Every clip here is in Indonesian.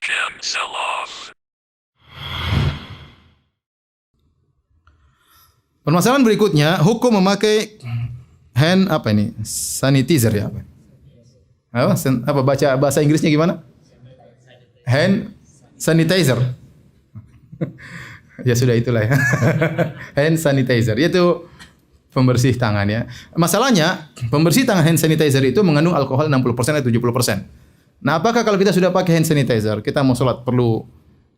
Welcome, Sell-Off. Permasalahan berikutnya, hukum memakai hand sanitizer ya apa? Apa baca bahasa Inggrisnya gimana? Hand sanitizer. Ya sudah itulah ya. Hand sanitizer yaitu pembersih tangan ya. Masalahnya, pembersih tangan hand sanitizer itu mengandung alkohol 60% atau 70%. Nah, apakah kalau kita sudah pakai hand sanitizer, kita mau sholat perlu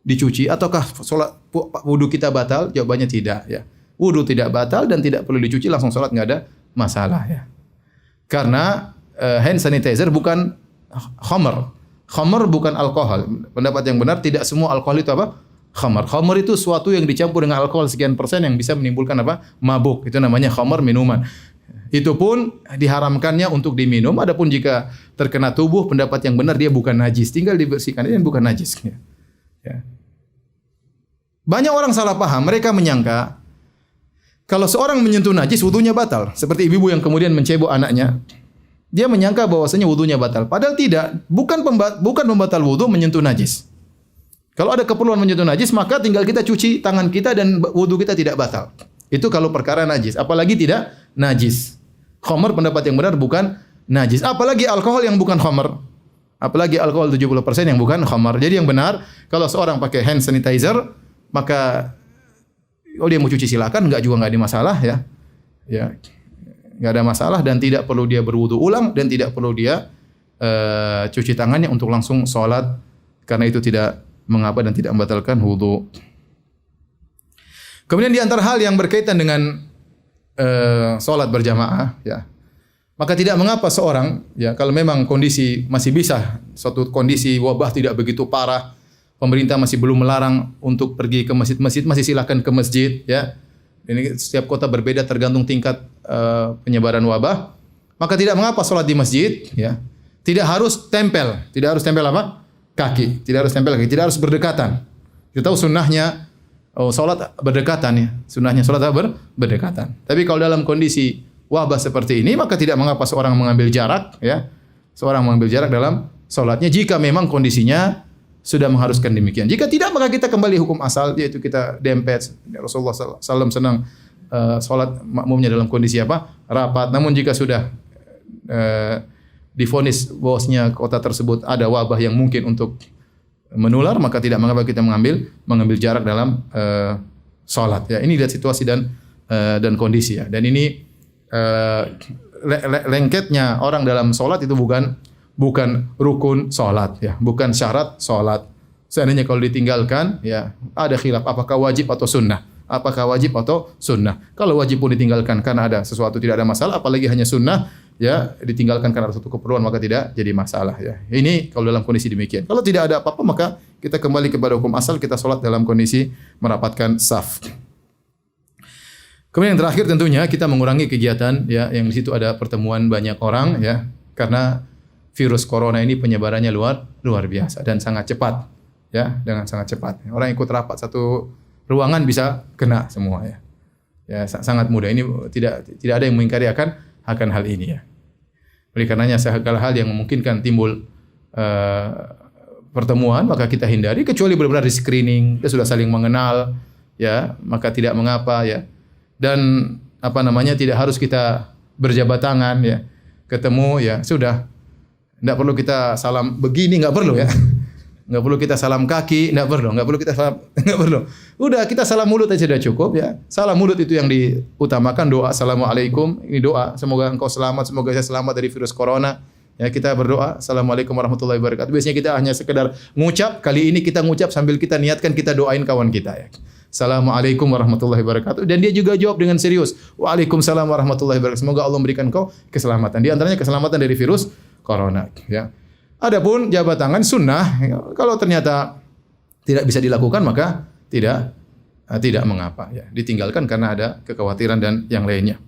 dicuci ataukah sholat wudu kita batal? Jawabannya tidak ya. Wudu tidak batal dan tidak perlu dicuci, langsung sholat nggak ada masalah ya. Karena hand sanitizer bukan khamar. Khamar bukan alkohol. Pendapat yang benar tidak semua alkohol itu apa? Khamar. Khamar itu suatu yang dicampur dengan alkohol sekian persen yang bisa menimbulkan apa? Mabuk. Itu namanya khamar minuman. Itu pun diharamkannya untuk diminum. Adapun jika terkena tubuh, pendapat yang benar dia bukan najis. Tinggal dibersihkan dan bukan najis. Ya. Banyak orang salah paham. Mereka menyangka kalau seorang menyentuh najis, wudunya batal. Seperti ibu-ibu yang kemudian mencebok anaknya. Dia menyangka bahwasanya wudunya batal. Padahal tidak. Bukan pembatal wudu menyentuh najis. Kalau ada keperluan menyentuh najis, maka tinggal kita cuci tangan kita dan wudu kita tidak batal. Itu kalau perkara najis. Apalagi tidak najis. Khamar pendapat yang benar bukan najis. Apalagi alkohol yang bukan khamar. Apalagi alkohol 70% yang bukan khamar. Jadi yang benar, kalau seorang pakai hand sanitizer, maka dia mau cuci silakan, enggak ada masalah ya. Ya. Enggak ada masalah dan tidak perlu dia berwudu ulang dan tidak perlu dia cuci tangannya untuk langsung sholat karena itu tidak mengapa dan tidak membatalkan wudu. Kemudian di antara hal yang berkaitan dengan sholat berjamaah ya. Maka tidak mengapa seorang ya kalau memang kondisi masih bisa suatu kondisi wabah tidak begitu parah, pemerintah masih belum melarang untuk pergi ke masjid-masjid, masih silakan ke masjid ya. Ini setiap kota berbeda tergantung tingkat penyebaran wabah. Maka tidak mengapa sholat di masjid ya. Tidak harus tempel apa? Kaki. Tidak harus tempel kaki, tidak harus berdekatan. Kita tahu sunnahnya sholat berdekatan ya. Sunnahnya sholat berdekatan. Tapi kalau dalam kondisi wabah seperti ini maka tidak mengapa seorang mengambil jarak ya. Seorang mengambil jarak dalam sholatnya jika memang kondisinya sudah mengharuskan demikian. Jika tidak maka kita kembali hukum asal yaitu kita dempet. Rasulullah SAW senang sholat makmumnya dalam kondisi apa? Rapat. Namun jika sudah divonis bahwasanya kota tersebut ada wabah yang mungkin untuk menular maka tidak mengapa kita mengambil jarak dalam sholat. Ya ini lihat situasi dan kondisi ya. Dan ini lengketnya orang dalam sholat itu bukan rukun salat ya, bukan syarat salat. Seandainya kalau ditinggalkan ya ada khilaf apakah wajib atau sunnah. Apakah wajib atau sunnah. Kalau wajib pun ditinggalkan karena ada sesuatu tidak ada masalah, apalagi hanya sunnah ya ditinggalkan karena ada suatu keperluan maka tidak jadi masalah ya. Ini kalau dalam kondisi demikian. Kalau tidak ada apa-apa maka kita kembali kepada hukum asal, kita salat dalam kondisi merapatkan saf. Kemudian yang terakhir tentunya kita mengurangi kegiatan ya yang di situ ada pertemuan banyak orang ya karena virus corona ini penyebarannya luar biasa dan sangat cepat ya, dengan sangat cepat. Orang ikut rapat satu ruangan bisa kena semua ya. Ya sangat mudah. Ini tidak ada yang mengingkari akan hal ini ya. Oleh karenanya segala hal yang memungkinkan timbul pertemuan maka kita hindari kecuali benar-benar di screening, kita sudah saling mengenal ya, maka tidak mengapa ya. Dan tidak harus kita berjabat tangan ya. Ketemu ya sudah. Enggak perlu kita salam begini, enggak perlu ya. Enggak perlu kita salam kaki, enggak perlu kita salam, enggak perlu. Udah kita salam mulut aja sudah cukup ya. Salam mulut itu yang diutamakan, doa assalamualaikum, ini doa semoga engkau selamat, semoga saya selamat dari virus corona. Ya kita berdoa assalamualaikum warahmatullahi wabarakatuh. Biasanya kita hanya sekedar ngucap, kali ini kita ngucap sambil kita niatkan kita doain kawan kita ya. Assalamualaikum warahmatullahi wabarakatuh. Dan dia juga jawab dengan serius. Waalaikumsalam warahmatullahi wabarakatuh. Semoga Allah memberikan kau keselamatan. Di antaranya keselamatan dari virus corona ya. Adapun jabat tangan sunnah ya, kalau ternyata tidak bisa dilakukan maka tidak mengapa ya, ditinggalkan karena ada kekhawatiran dan yang lainnya.